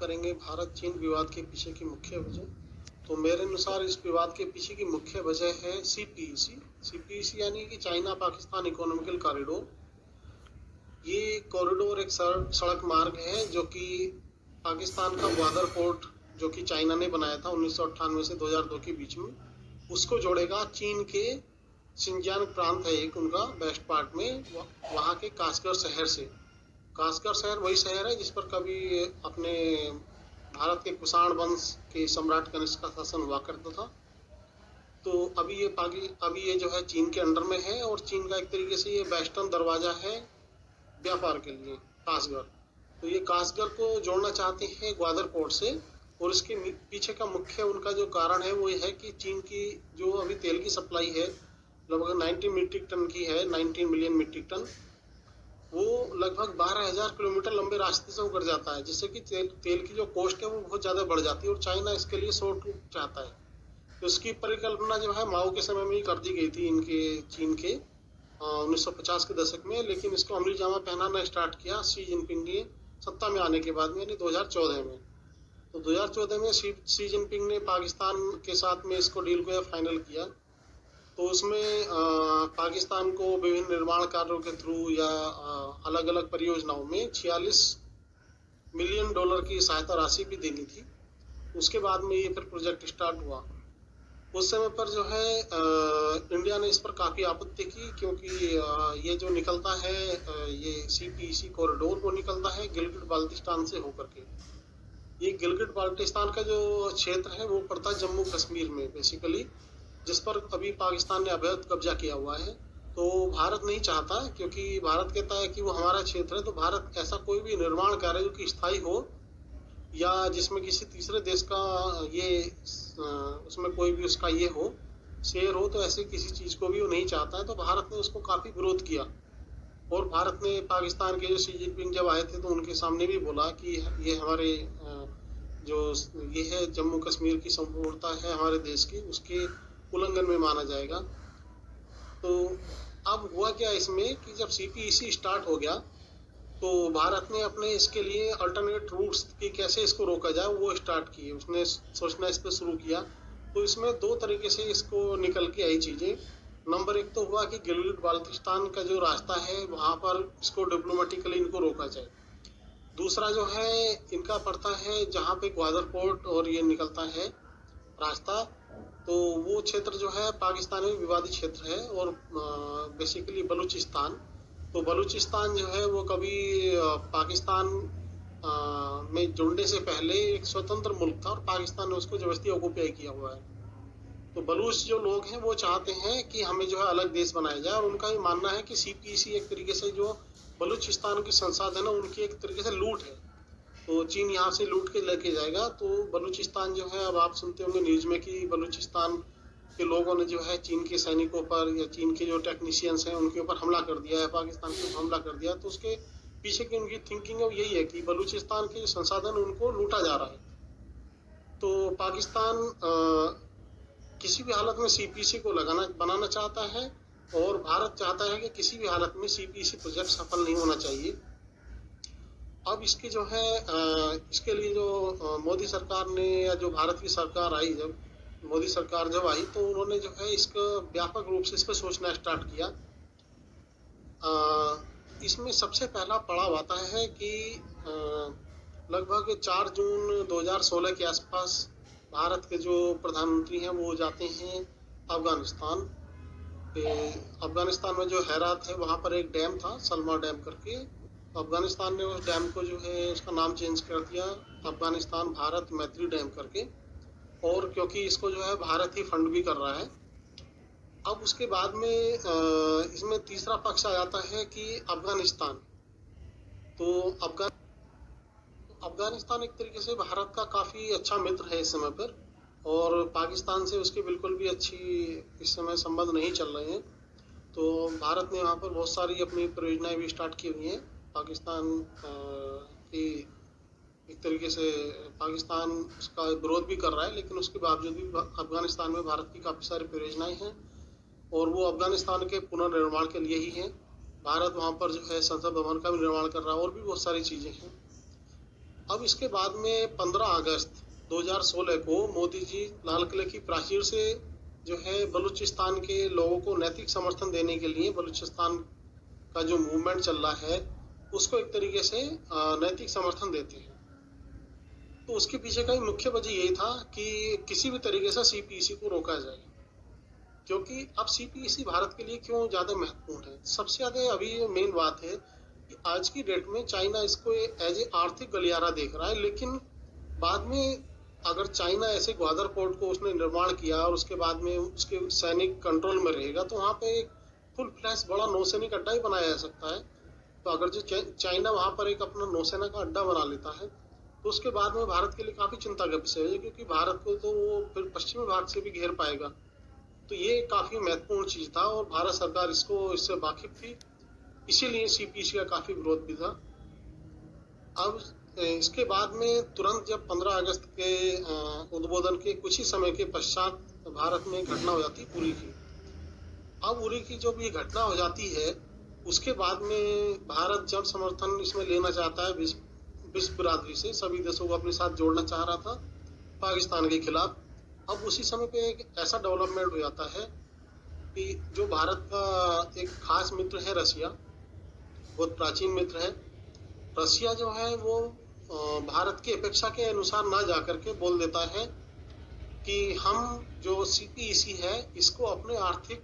करेंगे भारत चीन विवाद के पीछे की मुख्य वजह। तो मेरे अनुसार इस विवाद के पीछे की मुख्य वजह है सीपीईसी। सीपीईसी यानी कि चाइना पाकिस्तान इकोनॉमिकल कॉरिडोर। ये कॉरिडोर एक सड़क मार्ग है जो कि पाकिस्तान का ग्वादर पोर्ट, जो कि चाइना ने बनाया था 1998 से 2002 के बीच में, उसको जोड़ेगा चीन के शिनजियांग प्रांत है एक उनका वेस्ट पार्ट में, वहाँ के कासगढ़ शहर से। कासगढ़ शहर वही शहर है जिस पर कभी अपने भारत के कुषाण वंश के सम्राट कनिष्क का शासन हुआ करता था। तो अभी ये जो है चीन के अंडर में है, और चीन का एक तरीके से ये वेस्टर्न दरवाजा है व्यापार के लिए कासगढ़। तो ये कासगढ़ को जोड़ना चाहते हैं ग्वादर पोर्ट से, और इसके पीछे का मुख्य उनका जो कारण है वो ये है कि चीन की जो अभी तेल की सप्लाई है लगभग 19 मीट्रिक टन की है, 19 मिलियन मीट्रिक टन। वो लगभग 12,000 किलोमीटर लंबे रास्ते से होकर जाता है, जिससे कि तेल की जो कॉस्ट है वो बहुत ज़्यादा बढ़ जाती है, और चाइना इसके लिए शॉर्ट रूट चाहता है। तो इसकी परिकल्पना जो है माओ के समय में ही कर दी गई थी इनके चीन के 1950 के दशक में, लेकिन इसको अमली जामा पहनाना स्टार्ट किया शी जिनपिंग ने सत्ता में आने के बाद में, यानी 2014 में। तो 2014 में शी जिनपिंग ने पाकिस्तान के साथ में इसको डील को फाइनल किया। तो उसमें पाकिस्तान को विभिन्न निर्माण कार्यों के थ्रू या अलग अलग परियोजनाओं में $46 मिलियन की सहायता राशि भी देनी थी। उसके बाद में ये फिर प्रोजेक्ट स्टार्ट हुआ। उस समय पर जो है इंडिया ने इस पर काफ़ी आपत्ति की, क्योंकि ये जो निकलता है ये सीपीईसी कॉरिडोर वो निकलता है गिलगिट बाल्टिस्तान से होकर के। ये गिलगिट बाल्टिस्तान का जो क्षेत्र है वो पड़ता है जम्मू कश्मीर में बेसिकली, जिस पर अभी पाकिस्तान ने अवैध कब्जा किया हुआ है। तो भारत नहीं चाहता, क्योंकि भारत कहता है कि वो हमारा क्षेत्र है। तो भारत ऐसा कोई भी निर्माण कार्य जो कि स्थायी हो या जिसमें किसी तीसरे देश का ये उसमें कोई भी उसका ये हो, शेयर हो, तो ऐसे किसी चीज़ को भी वो नहीं चाहता है। तो भारत ने उसको काफ़ी विरोध किया, और भारत ने पाकिस्तान के जो शी जिनपिंग जब आए थे तो उनके सामने भी बोला कि ये हमारे जो ये है जम्मू कश्मीर की संपूर्णता है हमारे देश की, उसके उल्लंघन में माना जाएगा। तो अब हुआ क्या इसमें कि जब सीपीईसी स्टार्ट हो गया तो भारत ने अपने इसके लिए अल्टरनेट रूट्स की कैसे इसको रोका जाए वो स्टार्ट किए, उसने सोचना इस पर शुरू किया। तो इसमें दो तरीके से इसको निकल के आई चीज़ें। नंबर एक तो हुआ कि गिलगिट बाल्टिस्तान का जो रास्ता है वहाँ पर इसको डिप्लोमेटिकली इनको रोका जाए। दूसरा जो है इनका पड़ता है जहाँ पे ग्वादर पोर्ट और ये निकलता है रास्ता, तो वो क्षेत्र जो है पाकिस्तान में विवादित क्षेत्र है, और बेसिकली बलूचिस्तान। तो बलूचिस्तान जो है वो कभी पाकिस्तान में जुड़ने से पहले एक स्वतंत्र मुल्क था, और पाकिस्तान ने उसको जबरदस्ती ऑक्युपाई किया हुआ है। तो बलूच जो लोग हैं वो चाहते हैं कि हमें जो है अलग देश बनाया जाए, और उनका ये मानना है कि सीपीईसी एक तरीके से जो बलूचिस्तान के संसाधन है उनकी एक तरीके से लूट है। तो चीन यहाँ से लूट के लेके जाएगा। तो बलूचिस्तान जो है, अब आप सुनते होंगे न्यूज़ में कि बलूचिस्तान के लोगों ने जो है चीन के सैनिकों पर या चीन के जो टेक्नीशियंस हैं उनके ऊपर हमला कर दिया है, पाकिस्तान के ऊपर हमला कर दिया। तो उसके पीछे की उनकी थिंकिंग अब यही है कि बलूचिस्तान के संसाधन उनको लूटा जा रहा है। तो पाकिस्तान किसी भी हालत में सीपीईसी को बनाना चाहता है, और भारत चाहता है कि किसी भी हालत में सीपीईसी प्रोजेक्ट सफल नहीं होना चाहिए। अब इसकी जो है इसके लिए जो मोदी सरकार ने या जो भारत की सरकार आई, जब मोदी सरकार जब आई तो उन्होंने जो है इसका व्यापक रूप से इस पर सोचना स्टार्ट किया। इसमें सबसे पहला पड़ाव आता है कि लगभग 4 जून 2016 के आसपास भारत के जो प्रधानमंत्री हैं वो जाते हैं अफगानिस्तान। अफगानिस्तान में जो हेरात है वहाँ पर एक डैम था सलमा डैम करके। अफगानिस्तान ने उस डैम को जो है उसका नाम चेंज कर दिया अफगानिस्तान भारत मैत्री डैम करके, और क्योंकि इसको जो है भारत ही फंड भी कर रहा है। अब उसके बाद में इसमें तीसरा पक्ष आ जाता है कि अफगानिस्तान। तो अफगानिस्तान एक तरीके से भारत का काफ़ी अच्छा मित्र है इस समय पर, और पाकिस्तान से उसके बिल्कुल भी अच्छी इस समय संबंध नहीं चल रहे हैं। तो भारत ने वहाँ पर बहुत सारी अपनी परियोजनाएं भी स्टार्ट की हुई हैं। पाकिस्तान की एक तरीके से पाकिस्तान उसका विरोध भी कर रहा है, लेकिन उसके बावजूद भी अफगानिस्तान में भारत की काफ़ी सारी परियोजनाएं हैं, और वो अफगानिस्तान के पुनर्निर्माण के लिए ही हैं। भारत वहाँ पर जो है संसद भवन का भी निर्माण कर रहा है, और भी बहुत सारी चीज़ें हैं। अब इसके बाद में 15 अगस्त 2016 को मोदी जी लाल किले की प्राचीर से जो है बलूचिस्तान के लोगों को नैतिक समर्थन देने के लिए बलूचिस्तान का जो मूवमेंट चल रहा है उसको एक तरीके से नैतिक समर्थन देते हैं। तो उसके पीछे का मुख्य वजह यही था कि किसी भी तरीके से सीपीईसी को रोका जाए, क्योंकि अब सीपीईसी भारत के लिए क्यों ज्यादा महत्वपूर्ण है। सबसे ज्यादा अभी मेन बात है कि आज की डेट में चाइना इसको एज ए आर्थिक गलियारा देख रहा है, लेकिन बाद में अगर चाइना ऐसे ग्वादर पोर्ट को उसने निर्माण किया और उसके बाद में उसके सैनिक कंट्रोल में रहेगा तो वहां पे एक फुल फ्लैश बड़ा नौसैनिक अड्डा ही बनाया जा सकता है। तो अगर जो चाइना वहां पर एक अपना नौसेना का अड्डा बना लेता है तो उसके बाद में भारत के लिए काफी चिंता का विषय है, क्योंकि भारत को तो वो फिर पश्चिमी भाग से भी घेर पाएगा। तो ये काफी महत्वपूर्ण चीज था और भारत सरकार इससे वाकिफ थी, इसीलिए सीपीईसी का काफी विरोध भी था। अब इसके बाद में तुरंत जब 15 अगस्त के उद्बोधन के कुछ ही समय के पश्चात भारत में घटना हो जाती उरी की। अब उरी की जो भी घटना हो जाती है उसके बाद में भारत जन समर्थन इसमें लेना चाहता है विश्व बिरादरी से, सभी देशों को अपने साथ जोड़ना चाह रहा था पाकिस्तान के खिलाफ। अब उसी समय पे एक ऐसा डेवलपमेंट हो जाता है कि जो भारत का एक खास मित्र है रसिया, बहुत प्राचीन मित्र है, रसिया जो है वो भारत की अपेक्षा के अनुसार ना जाकर के बोल देता है कि हम जो सीपीईसी है इसको अपने आर्थिक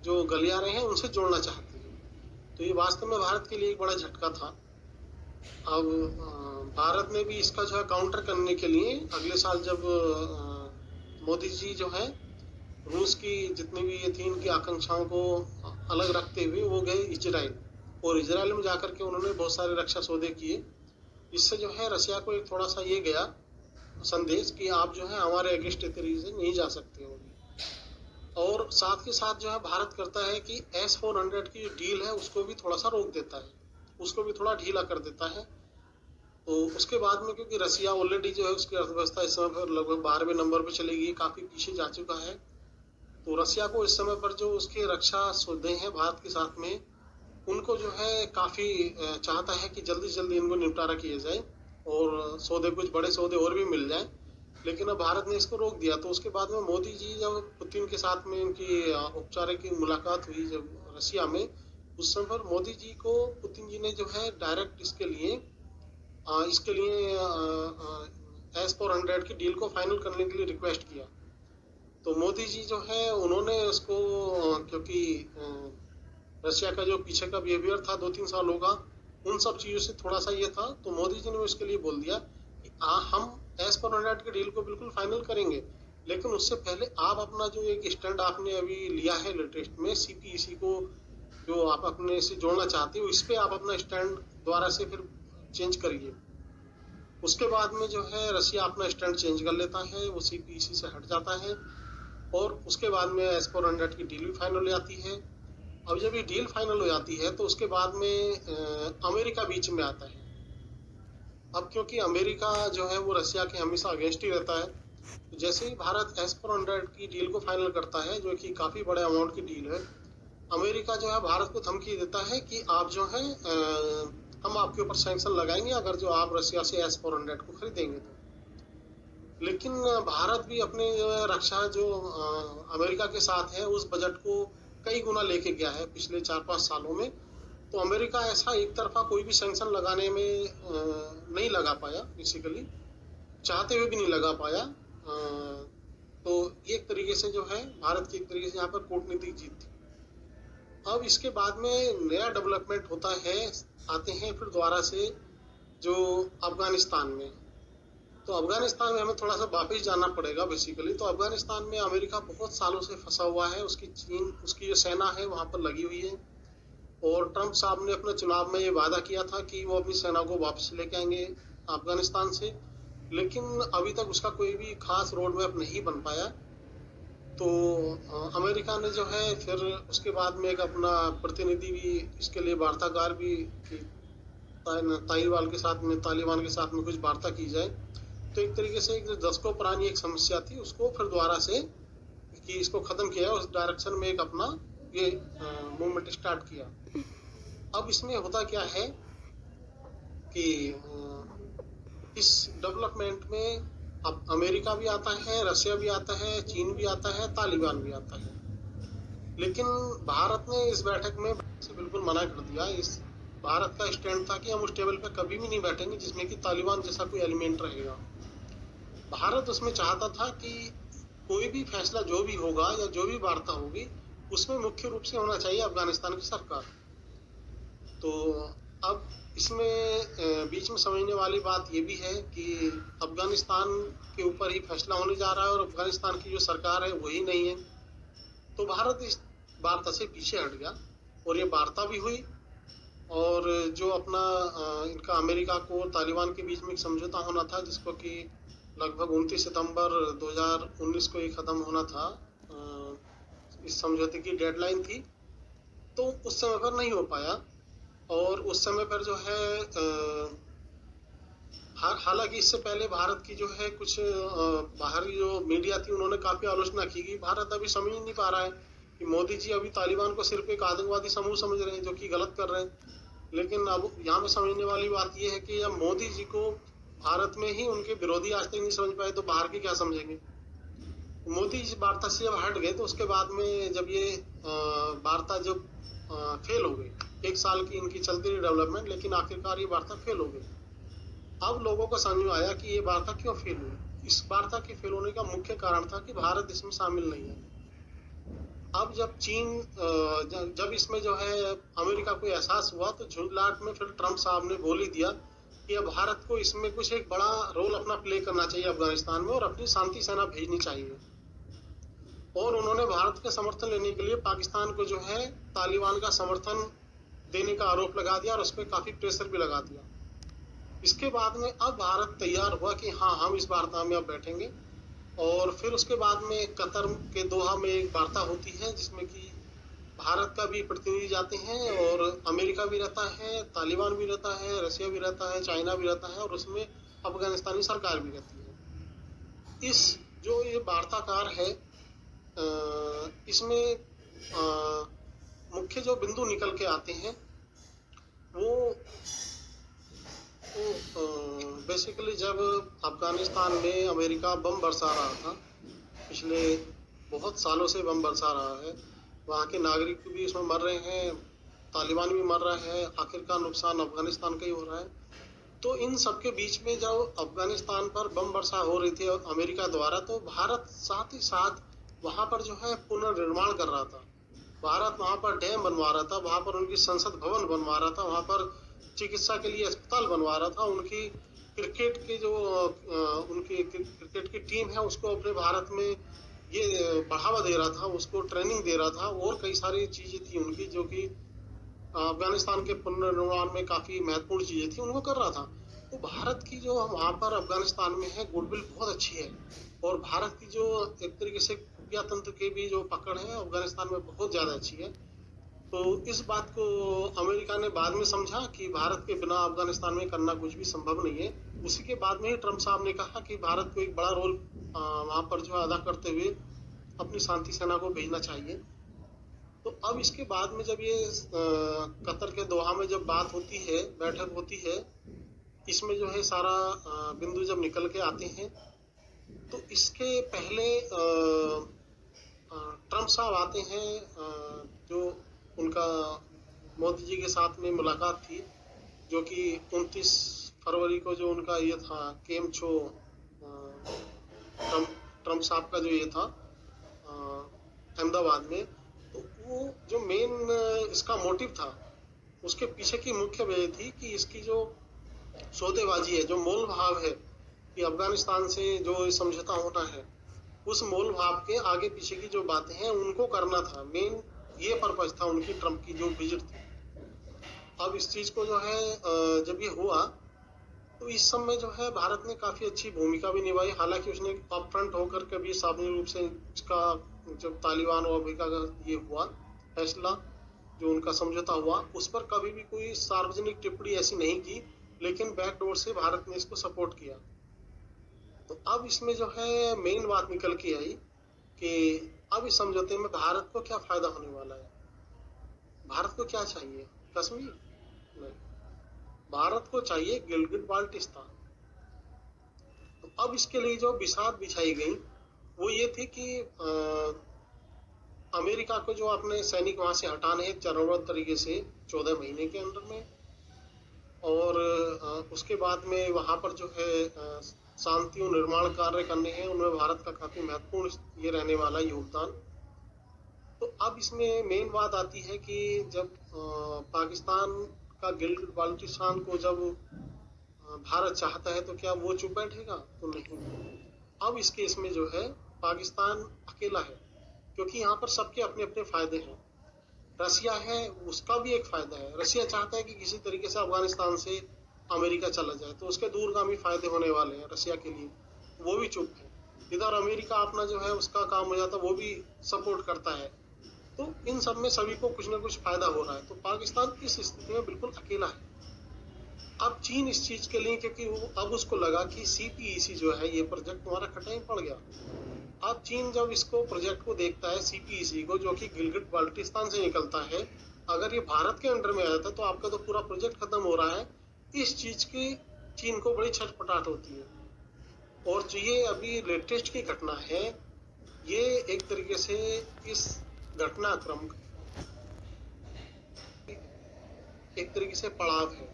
जो गलियारे हैं उनसे जोड़ना चाहते हैं। तो ये वास्तव में भारत के लिए एक बड़ा झटका था। अब भारत ने भी इसका जो है काउंटर करने के लिए अगले साल जब मोदी जी जो है रूस की जितनी भी ये थी इनकी आकांक्षाओं को अलग रखते हुए वो गए इजराइल, और इजराइल में जाकर के उन्होंने बहुत सारे रक्षा सौदे किए। इससे जो है रसिया को एक थोड़ा सा ये गया संदेश कि आप जो है हमारे अगेंस्ट तरीके से नहीं जा सकते हो। और साथ के साथ जो है भारत करता है कि S-400 की जो डील है उसको भी थोड़ा सा रोक देता है, उसको भी थोड़ा ढीला कर देता है। तो उसके बाद में क्योंकि रसिया ऑलरेडी जो है उसकी अर्थव्यवस्था इस समय पर लगभग 12वें नंबर पर चली गई, काफी पीछे जा चुका है। तो रसिया को इस समय पर जो उसके रक्षा सौदे हैं भारत के साथ में उनको जो है काफी चाहता है कि जल्दी से जल्दी इनको निपटारा किया जाए और सौदे कुछ बड़े सौदे और भी मिल जाए, लेकिन अब भारत ने इसको रोक दिया। तो उसके बाद में मोदी जी जब पुतिन के साथ में इनकी औपचारिक मुलाकात हुई जब रसिया में, उस समय पर मोदी जी को पुतिन जी ने जो है डायरेक्ट इसके लिए S-400 की डील को फाइनल करने के लिए रिक्वेस्ट किया। तो मोदी जी जो है उन्होंने उसको क्योंकि रशिया का जो पीछे का बिहेवियर था 2-3 सालों का, उन सब चीजों से थोड़ा सा ये था, तो मोदी जी ने इसके लिए बोल दिया कि हम S-400 की डील को बिल्कुल फाइनल करेंगे, लेकिन उससे पहले आप अपना जो एक स्टैंड आपने अभी लिया है लेटेस्ट में सीपीईसी को जो आप अपने से जोड़ना चाहते हो, इस पे आप अपना स्टैंड दोबारा से फिर चेंज करिए। उसके बाद में जो है रसिया अपना स्टैंड चेंज कर लेता है, वो सीपीईसी से हट जाता है और उसके बाद में S-400 की डील भी फाइनल हो जाती है। अब जब ये डील फाइनल हो जाती है तो उसके बाद में अमेरिका बीच में आता है। अब क्योंकि अमेरिका जो है वो रसिया के हमेशा अगेंस्ट ही रहता है, तो जैसे ही भारत S-400 की डील को फाइनल करता है जो कि काफी बड़े अमाउंट की डील है, अमेरिका जो है भारत को धमकी देता है कि आप जो है हम आपके ऊपर सैंक्शन लगाएंगे अगर जो आप रसिया से S-400 को खरीदेंगे तो। लेकिन भारत भी अपने रक्षा जो अमेरिका के साथ है उस बजट को कई गुना लेके गया है पिछले 4-5 सालों में। तो अमेरिका ऐसा एक तरफा कोई भी सैंक्शन लगाने में नहीं लगा पाया, बेसिकली चाहते हुए भी नहीं लगा पाया। तो एक तरीके से जो है भारत की एक तरीके से यहाँ पर कूटनीतिक जीत थी। अब इसके बाद में नया डेवलपमेंट होता है, आते हैं फिर दोबारा से जो अफगानिस्तान में। तो अफगानिस्तान में हमें थोड़ा सा वापस जाना पड़ेगा बेसिकली। तो अफगानिस्तान में अमेरिका बहुत सालों से फंसा हुआ है, उसकी जो सेना है वहां पर लगी हुई है, और ट्रंप साहब ने अपने चुनाव में ये वादा किया था कि वो अपनी सेना को वापस लेके आएंगे अफगानिस्तान से, लेकिन अभी तक उसका कोई भी खास रोड मैप नहीं बन पाया। तो अमेरिका ने जो है फिर उसके बाद में एक अपना प्रतिनिधि भी इसके लिए वार्ताकार भी कि तालिबान के साथ में कुछ वार्ता की जाए। तो एक तरीके से एक दशकों पुरानी एक समस्या थी उसको फिर दोबारा से कि इसको खत्म किया, उस डायरेक्शन में एक अपना ये मूवमेंट स्टार्ट किया। अब इसमें होता क्या है कि इस डेवलपमेंट में अब अमेरिका भी आता है, रशिया भी आता है, चीन भी आता है, तालिबान भी आता है। लेकिन भारत ने इस बैठक में से बिल्कुल मना कर दिया। इस भारत का स्टैंड था कि हम उस टेबल पर कभी भी नहीं बैठेंगे जिसमें कि तालिबान जैसा कोई एलिमेंट रहेगा। भारत उसमें चाहता था कि कोई भी फैसला जो भी होगा या जो भी वार्ता होगी उसमें मुख्य रूप से होना चाहिए अफगानिस्तान की सरकार। तो अब इसमें बीच में समझने वाली बात ये भी है कि अफगानिस्तान के ऊपर ही फैसला होने जा रहा है और अफगानिस्तान की जो सरकार है वही नहीं है। तो भारत इस वार्ता से पीछे हट गया और ये वार्ता भी हुई। और जो अपना इनका अमेरिका को तालिबान के बीच में एक समझौता होना था जिसको कि लगभग 29 सितंबर 2019 को ये खत्म होना था, इस समझौते की डेडलाइन थी, तो उस समय पर नहीं हो पाया। और उस समय पर जो है हालांकि इससे पहले भारत की जो है कुछ बाहरी जो मीडिया थी उन्होंने काफी आलोचना की कि भारत अभी समझ नहीं पा रहा है कि मोदी जी अभी तालिबान को सिर्फ एक आतंकवादी समूह समझ रहे हैं जो कि गलत कर रहे हैं। लेकिन अब यहाँ पे समझने वाली बात यह है कि जब मोदी जी को भारत में ही उनके विरोधी आज तक नहीं समझ पाए तो बाहर के क्या समझेंगे। मोदी जी वार्ता से जब हट गए तो उसके बाद में जब ये वार्ता जब फेल हो गई, 1 साल की इनकी चलती रही डेवलपमेंट, लेकिन आखिरकार ये वार्ता फेल हो गई। अब लोगों को समझ में आया कि ये वार्ता क्यों फेल हुई। इस वार्ता के फेल होने का मुख्य कारण था कि भारत इसमें शामिल नहीं है। अब जब चीन जब इसमें जो है अमेरिका को एहसास हुआ तो झुंझलाहट में फिर ट्रम्प साहब ने बोल ही दिया कि अब भारत को इसमें कुछ एक बड़ा रोल अपना प्ले करना चाहिए अफगानिस्तान में और अपनी शांति सेना भेजनी चाहिए। और उन्होंने भारत का समर्थन लेने के लिए पाकिस्तान को जो है तालिबान का समर्थन देने का आरोप लगा दिया और उस पर काफी प्रेशर भी लगा दिया। इसके बाद में अब भारत तैयार हुआ कि हाँ हम इस वार्ता में अब बैठेंगे। और फिर उसके बाद में कतर के दोहा में एक वार्ता होती है जिसमें कि भारत का भी प्रतिनिधि जाते हैं और अमेरिका भी रहता है, तालिबान भी रहता है, रशिया भी रहता है, चाइना भी रहता है और उसमें अफगानिस्तानी सरकार भी रहती है। इस जो ये वार्ताकार है इसमें मुख्य जो बिंदु निकल के आते हैं वो बेसिकली जब अफगानिस्तान में अमेरिका बम बरसा रहा था, पिछले बहुत सालों से बम बरसा रहा है, वहाँ के नागरिक भी इसमें मर रहे हैं, तालिबान भी मर रहा है, आखिरकार नुकसान अफगानिस्तान का ही हो रहा है। तो इन सब के बीच में जब अफगानिस्तान पर बम वर्षा हो रही थी अमेरिका द्वारा, तो भारत साथ ही साथ वहाँ पर जो है पुनर्निर्माण कर रहा था। भारत वहाँ पर डैम बनवा रहा था, वहाँ पर उनकी संसद भवन बनवा रहा था, वहाँ पर चिकित्सा के लिए अस्पताल बनवा रहा था, उनकी क्रिकेट के जो उनकी क्रिकेट की टीम है उसको अपने भारत में ये बढ़ावा दे रहा था, उसको ट्रेनिंग दे रहा था और कई सारी चीजें थी उनकी जो कि अफगानिस्तान के पुनर्निर्माण में काफी महत्वपूर्ण चीजें थी उनको कर रहा था। तो भारत की जो वहाँ पर अफगानिस्तान में है गुडविल बहुत अच्छी है और भारत की जो एक तरीके से खुफिया तंत्र की भी जो पकड़ है अफगानिस्तान में बहुत ज्यादा अच्छी है। तो इस बात को अमेरिका ने बाद में समझा कि भारत के बिना अफगानिस्तान में करना कुछ भी संभव नहीं है। उसी के बाद में ही ट्रम्प साहब ने कहा कि भारत को एक बड़ा रोल वहाँ पर जो अदा करते हुए अपनी शांति सेना को भेजना चाहिए। तो अब इसके बाद में जब ये कतर के दोहा में जब बात होती है, बैठक होती है, इसमें जो है सारा बिंदु जब निकल के आते हैं, तो इसके पहले ट्रम्प साहब आते हैं, जो उनका मोदी जी के साथ में मुलाकात थी, जो कि 29 फरवरी को जो उनका ये था केम छो, ट्रम्प साहब का जो ये था अहमदाबाद में, तो वो जो मेन इसका मोटिव था, उसके पीछे की मुख्य वजह थी कि इसकी जो सौदेबाजी है, जो मोल भाव है कि अफगानिस्तान से जो समझौता होना है, उस मोल भाव के आगे पीछे की जो बातें हैं उनको करना था। मेन ये पर्पज था उनकी, ट्रम्प की जो विजिट थी। अब इस चीज को जो है जब ये हुआ तो इस समय जो है भारत ने काफी अच्छी भूमिका भी निभाई। हालांकि उसने अपफ्रंट होकर कभी सार्वजनिक रूप से इसका जब तालिबान और अमेरिका का ये हुआ फैसला, जो उनका समझौता हुआ, उस पर कभी भी कोई सार्वजनिक टिप्पणी ऐसी नहीं की, लेकिन बैकडोर से भारत ने इसको सपोर्ट किया। तो अब इसमें जो है मेन बात निकल के आई कि अब इस समझौते में भारत को क्या फायदा होने वाला है। भारत को क्या चाहिए? कश्मीर नहीं, भारत को चाहिए गिलगिट बाल्टिस्तान। अब इसके लिए जो बिसात बिछाई गई वो ये थी कि अमेरिका को जो अपने सैनिक वहां से हटाने हैं चरणबद्ध तरीके से 14 महीने के अंदर में, और उसके बाद में वहां पर जो है शांति और निर्माण कार्य करने हैं, उनमें भारत का काफी महत्वपूर्ण ये रहने वाला योगदान। तो अब इसमें मेन बात आती है कि जब पाकिस्तान का गिलगित बाल्टिस्तान को जब भारत चाहता है तो क्या वो चुप बैठेगा? तो नहीं। अब इस केस में जो है पाकिस्तान अकेला है, क्योंकि यहाँ पर सबके अपने अपने फायदे हैं। रसिया है, उसका भी एक फायदा है। रसिया चाहता है कि किसी तरीके से अफगानिस्तान से अमेरिका चला जाए, तो उसके दूरगामी फायदे होने वाले हैं रसिया के लिए, वो भी चुप है। इधर अमेरिका अपना जो है उसका काम हो जाता, वो भी सपोर्ट करता है। तो इन सब में सभी को कुछ ना कुछ फायदा हो रहा है। तो पाकिस्तान इस स्थिति में बिल्कुल अकेला है। अब चीन इस चीज के लिए, क्योंकि वो अब उसको लगा कि सीपीईसी जो है ये प्रोजेक्ट तुम्हारा खटाई पड़ गया। अब चीन जब इसको प्रोजेक्ट को देखता है सीपीईसी को, जो कि गिलगित बाल्टिस्तान से निकलता है, अगर ये भारत के अंडर में आ जाता तो आपका तो पूरा प्रोजेक्ट खत्म हो रहा है। इस चीज की चीन को बड़ी छटपटाहट होती है। और जो ये अभी लेटेस्ट की घटना है, ये एक तरीके से इस घटनाक्रम एक तरीके से पड़ाव है,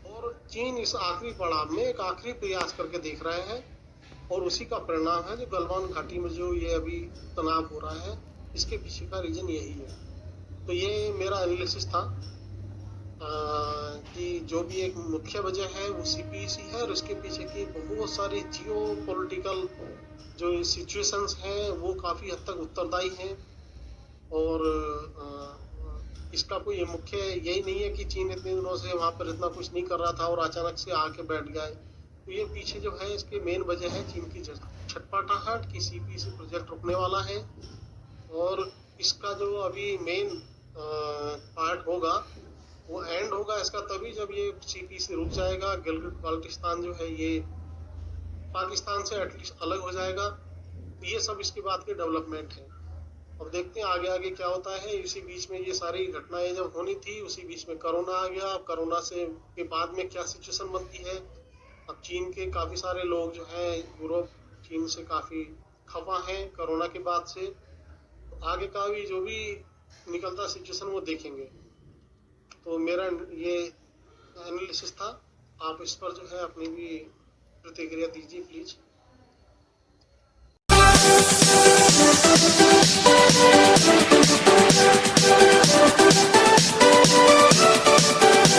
और चीन इस आखिरी पड़ाव में एक आखिरी प्रयास करके देख रहा है, और उसी का परिणाम है जो गलवान घाटी में जो ये अभी तनाव हो रहा है, इसके पीछे का रीजन यही है। तो ये मेरा एनालिसिस था कि जो भी एक मुख्य वजह है वो सीपीईसी है, और इसके पीछे की बहुत सारी जियो पॉलिटिकल जो सिचुएशंस हैं वो काफ़ी हद तक उत्तरदायी हैं। और इसका कोई ये मुख्य यही नहीं है कि चीन इतने दिनों से वहाँ पर इतना कुछ नहीं कर रहा था और अचानक से आके बैठ गया है। तो ये पीछे जो है इसकी मेन वजह है चीन की छटपटाहट कि सीपीईसी प्रोजेक्ट रुकने वाला है, और इसका जो अभी मेन पार्ट होगा वो एंड होगा इसका तभी जब ये सीपीईसी रुक जाएगा, गिलगित बाल्टिस्तान जो है ये पाकिस्तान से एटलीस्ट अलग हो जाएगा। ये सब इसके बाद के डेवलपमेंट है। अब देखते हैं आगे आगे क्या होता है। इसी बीच में ये सारी घटनाएं जब होनी थी, उसी बीच में कोरोना आ गया। अब कोरोना से के बाद में क्या सिचुएशन बनती है। अब चीन के काफ़ी सारे लोग जो हैं यूरोप चीन से काफ़ी खफा हैं कोरोना के बाद से। आगे का भी जो भी निकलता सिचुएशन वो देखेंगे। तो मेरा ये एनालिसिस था। आप इस पर जो है अपनी भी प्रतिक्रिया दीजिए प्लीज।